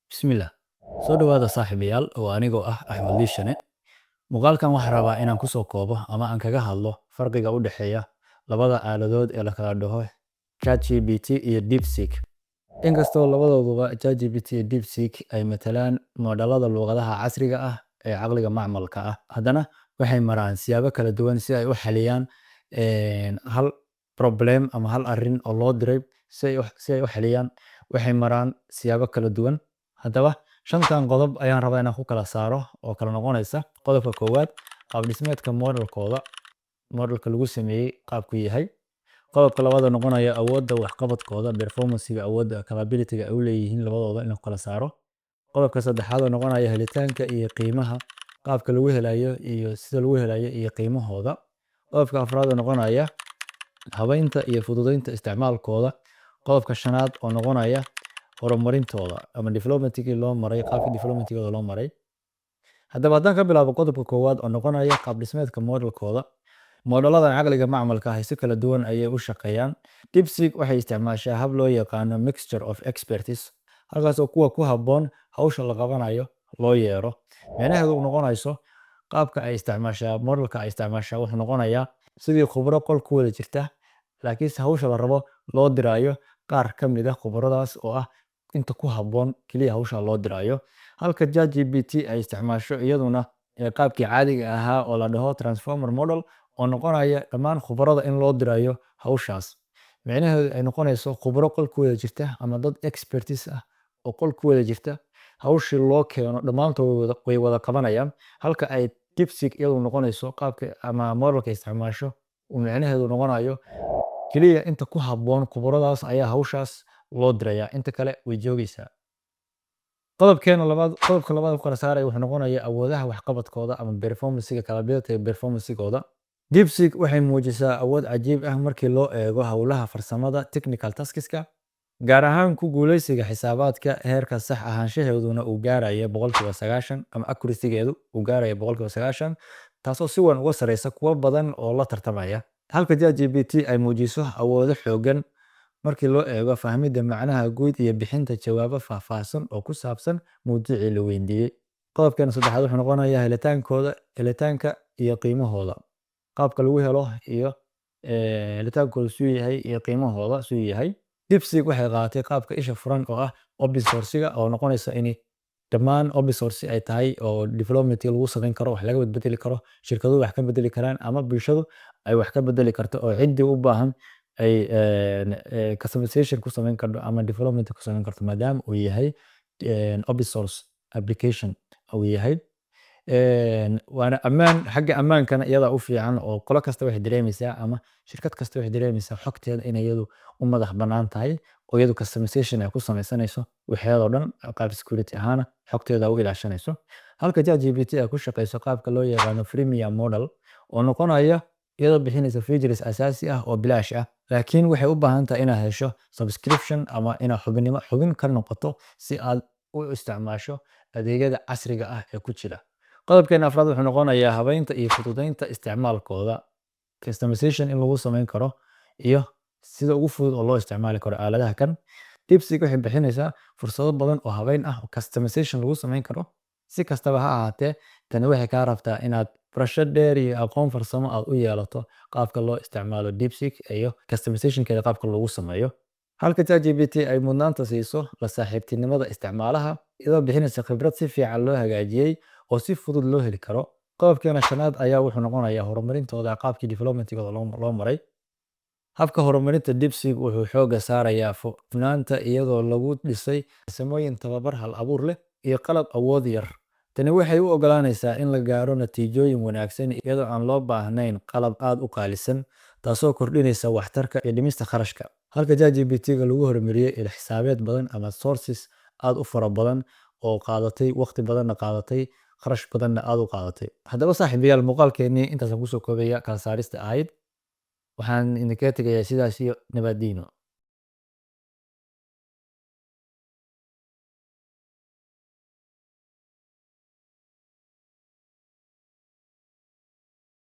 Bismillah. Soo dhawaada saaxiibayaal oo anigoo ah Axmed Liishane. Muuqaalkan waxaan rabaa inaan ku soo koobo ama aan kaga hadlo farqiga u dhexeeya labada aaladood ee la kala dhaho ChatGPT iyo DeepSeek. Inkastoo labadooduba ChatGPT iyo DeepSeek ay matalaan moodalada luqadaha casriga ah ee caqliga macmalka ah, haddana waxay maraan siyaabo kala duwan si ay u xaliyaan hal problem ama hal arrin oo loo diray si ay u xaliyaan. Waxay maraan siyaabo kala duwan. Haddaba shantan qodob ayaan rabaa inaan ku kala saaro oo kala noqonaysa. Qodobka koowaad, qaab dhismeedka modelka lagu sameeyey qaabku yahay. Qodobka labaad oo noqonaya awoodda waxqabadkooda, performance-ga, awoodda capability-ga ay u leeyihiin labadooda in la kala saaro. Qodobka saddexaad oo noqonaya helitaanka iyo qiimaha, qaabka lagu helayo iyo sida lagu helayo iyo qiimahooda. Qodobka afraad oo noqonaya habaynta iyo fududeynta isticmaalkooda. Qodobka shanaad oo noqonaya horumarintooda ama development-kii loo maray, qaabkii development-kooda loo maray. Haddaba haddaan ka bilaabo qodobka koowaad oo noqonaya qaab dhismeedka modelkooda. Moodaladan caqliga macmalka ah si kala duwan ayay u shaqeeyaan. DeepSeek waxay isticmaashaa hab loo yaqaano mixture of expertise, halkaas oo kuwa ku habboon hawsha la qabanayo loo yeero. Micnaheedu noqonayso qaabka ay isticmaashaa modelka ay isticmaashaa wuxuu noqonayaa sidii khubaro qol ku wada jirta, laakiinse hawsha la rabo loo dirayo qaar ka mid ah khubaradaas oo ah inta ku habboon keliya hawsha loo dirayo. Halka ChatGPT ay isticmaasho iyaduna qaabkii caadiga ahaa oo la dhaho transformer model oo noqonaya dhammaan khubarada in loo dirayo hawshaas. Micnaheedu ay noqonayso khubaro qol ku wada jirta ama dad expertise ah oo qol ku wada jirta, hawshii loo keeno dhammaantood way wada qabanayaan. Halka ay DeepSeek iyadu noqonayso qaabka ama modelka isticmaasho uu micnaheedu noqonayo keliya inta ku habboon khubaradaas ayaa hawshaas loo diraya, inta kale way joogaysaa. Qodobka labaad ku kala saaraya wuxuu noqonayaa awoodaha waxqabadkooda ama performance-ga, capability performance-gooda. DeepSeek waxay muujisaa awood cajiib ah markii loo eego hawlaha farsamada technical taskiska, gaar ahaan ku guuleysiga xisaabaadka heerka sax ahaanshaheeduna uu gaaraya 90% ama accuracy-geedu uu gaaraya 90%, taasoo si weyn uga sareysa kuwa badan oo la tartamaya. Halka ChatGPT ay muujiso awoodo xooggan markii loo eego fahmidda macnaha guud iyo bixinta jawaabo faahfaahsan oo ku saabsan mowduucii la weydiiyey. Qodobkan saddexaad wuxuu noqonayaa helitaanka iyo qiimahooda, qaabka lagu helo iyo helitaankooda suu yahay iyo qiimahooda suu yahay. DeepSeek waxay qaadatay qaabka isha furan oo ah open source-ga oo noqonaysa in dhammaan open source ay tahay oo development lagu samayn karo, wax laga bedeli karo, shirkaduhu wax ka bedeli karaan ama bulshadu ay wax ka bedeli karto oo ciddii u baahan ay customization ku samayn karto ama development ku samayn karto maadaama uu yahay open source application uu yahay. Waana ammaan, xagga ammaankana iyada u fiican oo qolo kasta waxay dareemaysaa ama shirkad kasta waxay dareemaysaa xogteeda in iyadu u madax bannaan tahay oo iyadu customization ay ku samaysanayso waxyaalo dhan qaab security ahaan xogteeda u ilaashanayso. Halka ChatGPT ay ku shaqeyso qaabka loo yaqaano freemium model oo noqonaya iyadoo bixinaysa features asaasi ah oo bilaash ah, laakiin waxay u baahan tahay inaad hesho subscription ama inaad xubin ka noqoto si aad u isticmaasho adeegyada casriga ah ee ku jira. Qodobkan afraad wuxuu noqonayaa habaynta iyo fududeynta isticmaalkooda, customization in lagu samayn karo iyo sida ugu fudud oo loo isticmaali karo aaladaha kan. DeepSeek waxay bixinaysaa fursado badan oo habayn ah oo customization lagu samayn karo. Si kastaba ha ahaatee, tani waxay kaa rabtaa inaad barasho dheer iyo aqoon farsamo aad u yeelato qaabka loo isticmaalo DeepSeek iyo customization-keeda qaabka lagu sameeyo. Halka ChatGPT ay mudnaanta siiso la saaxiibtinimada isticmaalaha, iyadoo bixinaysa khibrad si fiican loo hagaajiyey oo si fudud loo heli karo. Qodobkeena shanaad ayaa wuxuu noqonayaa horumarintooda, qaabkii development-kooda loo maray. Habka horumarinta DeepSeek wuxuu xoogga saarayaa hufnaanta iyadoo lagu dhisay farsamooyin tababar hal abuur leh iyo qalab awood yar. Tani waxay u oggolaanaysaa in la gaaro natiijooyin wanaagsan iyadoo aan loo baahnayn qalab aad u qaalisan, taasoo kordhinaysa waxtarka iyo dhimista kharashka. Halka ChatGPT-ga lagu horumariyey ilo xisaabeed badan ama sources aad u fara badan oo qaadatay waqti badanna qaadatay, kharash badanna aad u qaadatay. Haddaba saaxiibayaal, muuqaalkeennii intaasaan kusoo koobaya kala saarista ahayd. Waxaan idinkaga tegayaa sidaas iyo nabadiino.